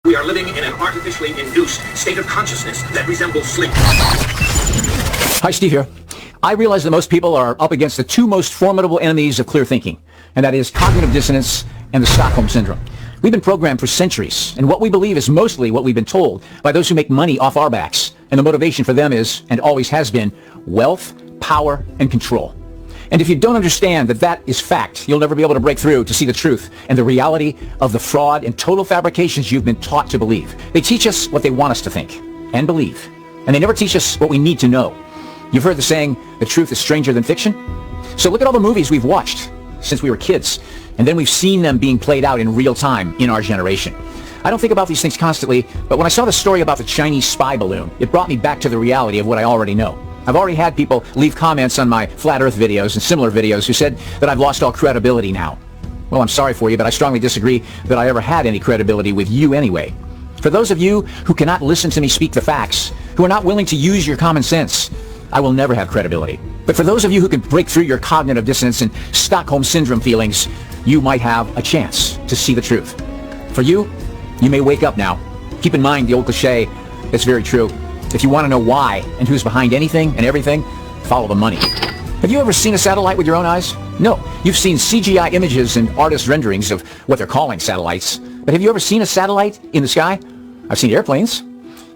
We are living in an artificially induced state of consciousness that resembles sleep. Hi, Steve here. I realize that most people are up against the two most formidable enemies of clear thinking, and that is cognitive dissonance and the Stockholm Syndrome. We've been programmed for centuries, and what we believe is mostly what we've been told by those who make money off our backs, and the motivation for them is, and always has been, wealth, power, and control. And if you don't understand that that is fact, you'll never be able to break through to see the truth and the reality of the fraud and total fabrications you've been taught to believe. They teach us what they want us to think and believe, and they never teach us what we need to know. You've heard the saying, the truth is stranger than fiction? So look at all the movies we've watched since we were kids, and then we've seen them being played out in real time in our generation. I don't think about these things constantly, but when I saw the story about the Chinese spy balloon, it brought me back to the reality of what I already know. I've already had people leave comments on my Flat Earth videos and similar videos who said that I've lost all credibility now. Well, I'm sorry for you, but I strongly disagree that I ever had any credibility with you anyway. For those of you who cannot listen to me speak the facts, who are not willing to use your common sense, I will never have credibility. But for those of you who can break through your cognitive dissonance and Stockholm Syndrome feelings, you might have a chance to see the truth. For you, you may wake up now. Keep in mind the old cliche, it's very true. If you want to know why and who's behind anything and everything, follow the money. Have you ever seen a satellite with your own eyes? No. You've seen CGI images and artist renderings of what they're calling satellites. But have you ever seen a satellite in the sky? I've seen airplanes.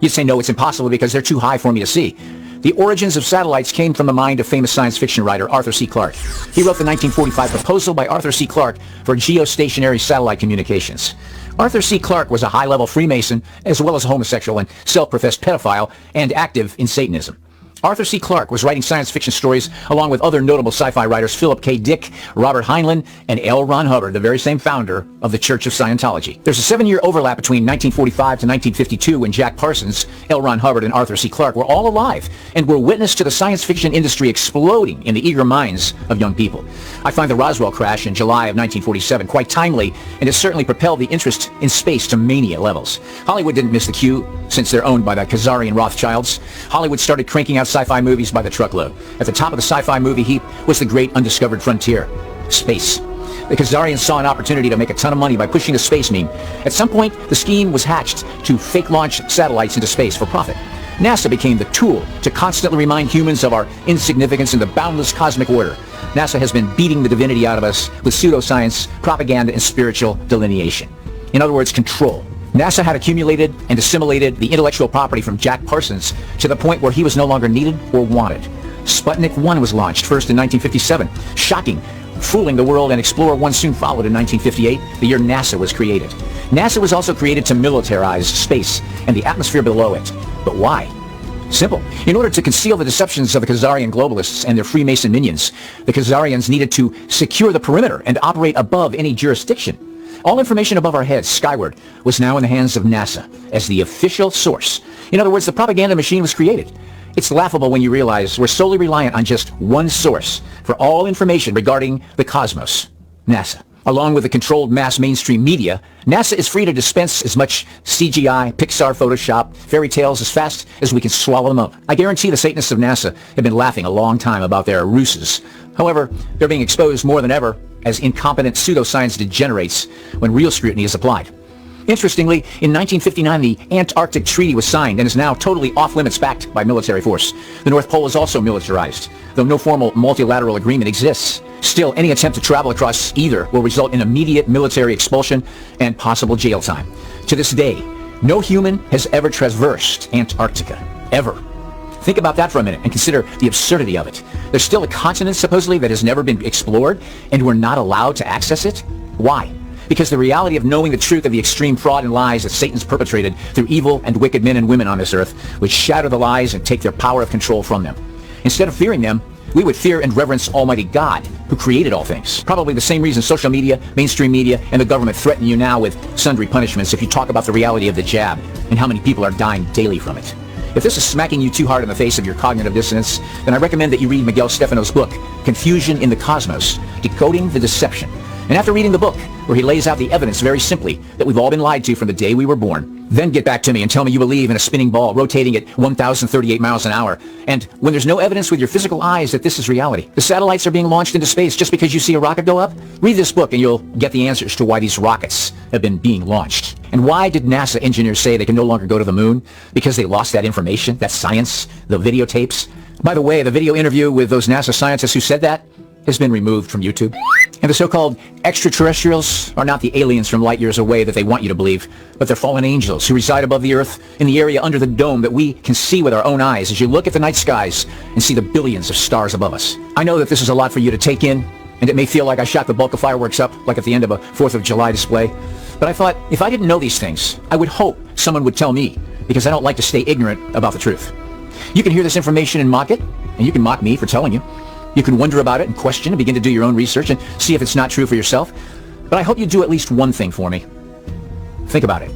You'd say no, it's impossible because they're too high for me to see. The origins of satellites came from the mind of famous science fiction writer Arthur C. Clarke. He wrote the 1945 proposal by Arthur C. Clarke for geostationary satellite communications. Arthur C. Clarke was a high-level Freemason, as well as a homosexual and self-professed pedophile, and active in Satanism. Arthur C. Clarke was writing science fiction stories along with other notable sci-fi writers Philip K. Dick, Robert Heinlein, and L. Ron Hubbard, the very same founder of the Church of Scientology. There's a 7-year overlap between 1945 to 1952 when Jack Parsons, L. Ron Hubbard, and Arthur C. Clarke were all alive and were witness to the science fiction industry exploding in the eager minds of young people. I find the Roswell crash in July of 1947 quite timely, and it certainly propelled the interest in space to mania levels. Hollywood didn't miss the cue, since they're owned by the Khazarian Rothschilds. Hollywood started cranking out sci-fi movies by the truckload. At the top of the sci-fi movie heap was the great undiscovered frontier, space. The Khazarians saw an opportunity to make a ton of money by pushing the space meme. At some point, the scheme was hatched to fake launch satellites into space for profit. NASA became the tool to constantly remind humans of our insignificance in the boundless cosmic order. NASA has been beating the divinity out of us with pseudoscience, propaganda, and spiritual delineation. In other words, control. NASA had accumulated and assimilated the intellectual property from Jack Parsons to the point where he was no longer needed or wanted. Sputnik 1 was launched first in 1957. Shocking, fooling the world, and Explorer 1 soon followed in 1958, the year NASA was created. NASA was also created to militarize space and the atmosphere below it. But why? Simple. In order to conceal the deceptions of the Khazarian globalists and their Freemason minions, the Khazarians needed to secure the perimeter and operate above any jurisdiction. All information above our heads, skyward, was now in the hands of NASA as the official source. In other words, the propaganda machine was created. It's laughable when you realize we're solely reliant on just one source for all information regarding the cosmos, NASA. Along with the controlled mass mainstream media, NASA is free to dispense as much CGI, Pixar, Photoshop, fairy tales as fast as we can swallow them up. I guarantee the Satanists of NASA have been laughing a long time about their ruses. However, they're being exposed more than ever as incompetent pseudoscience degenerates when real scrutiny is applied. Interestingly, in 1959, the Antarctic Treaty was signed and is now totally off-limits backed by military force. The North Pole is also militarized, though no formal multilateral agreement exists. Still, any attempt to travel across either will result in immediate military expulsion and possible jail time. To this day, no human has ever traversed Antarctica, ever. Think about that for a minute and consider the absurdity of it. There's still a continent, supposedly, that has never been explored, and we're not allowed to access it? Why? Because the reality of knowing the truth of the extreme fraud and lies that Satan's perpetrated through evil and wicked men and women on this earth would shatter the lies and take their power of control from them. Instead of fearing them, we would fear and reverence Almighty God, who created all things. Probably the same reason social media, mainstream media, and the government threaten you now with sundry punishments if you talk about the reality of the jab and how many people are dying daily from it. If this is smacking you too hard in the face of your cognitive dissonance, then I recommend that you read Miguel Stefano's book, Confusion in the Cosmos, Decoding the Deception. And after reading the book, where he lays out the evidence very simply that we've all been lied to from the day we were born, then get back to me and tell me you believe in a spinning ball rotating at 1,038 miles an hour. And when there's no evidence with your physical eyes that this is reality, the satellites are being launched into space just because you see a rocket go up, read this book and you'll get the answers to why these rockets have been being launched. And why did NASA engineers say they can no longer go to the moon? Because they lost that information, that science, the videotapes. By the way, the video interview with those NASA scientists who said that has been removed from YouTube. And the so-called extraterrestrials are not the aliens from light years away that they want you to believe, but they're fallen angels who reside above the Earth in the area under the dome that we can see with our own eyes as you look at the night skies and see the billions of stars above us. I know that this is a lot for you to take in, and it may feel like I shot the bulk of fireworks up like at the end of a 4th of July display. But I thought, if I didn't know these things, I would hope someone would tell me, because I don't like to stay ignorant about the truth. You can hear this information and mock it, and you can mock me for telling you. You can wonder about it and question and begin to do your own research and see if it's not true for yourself. But I hope you do at least one thing for me. Think about it.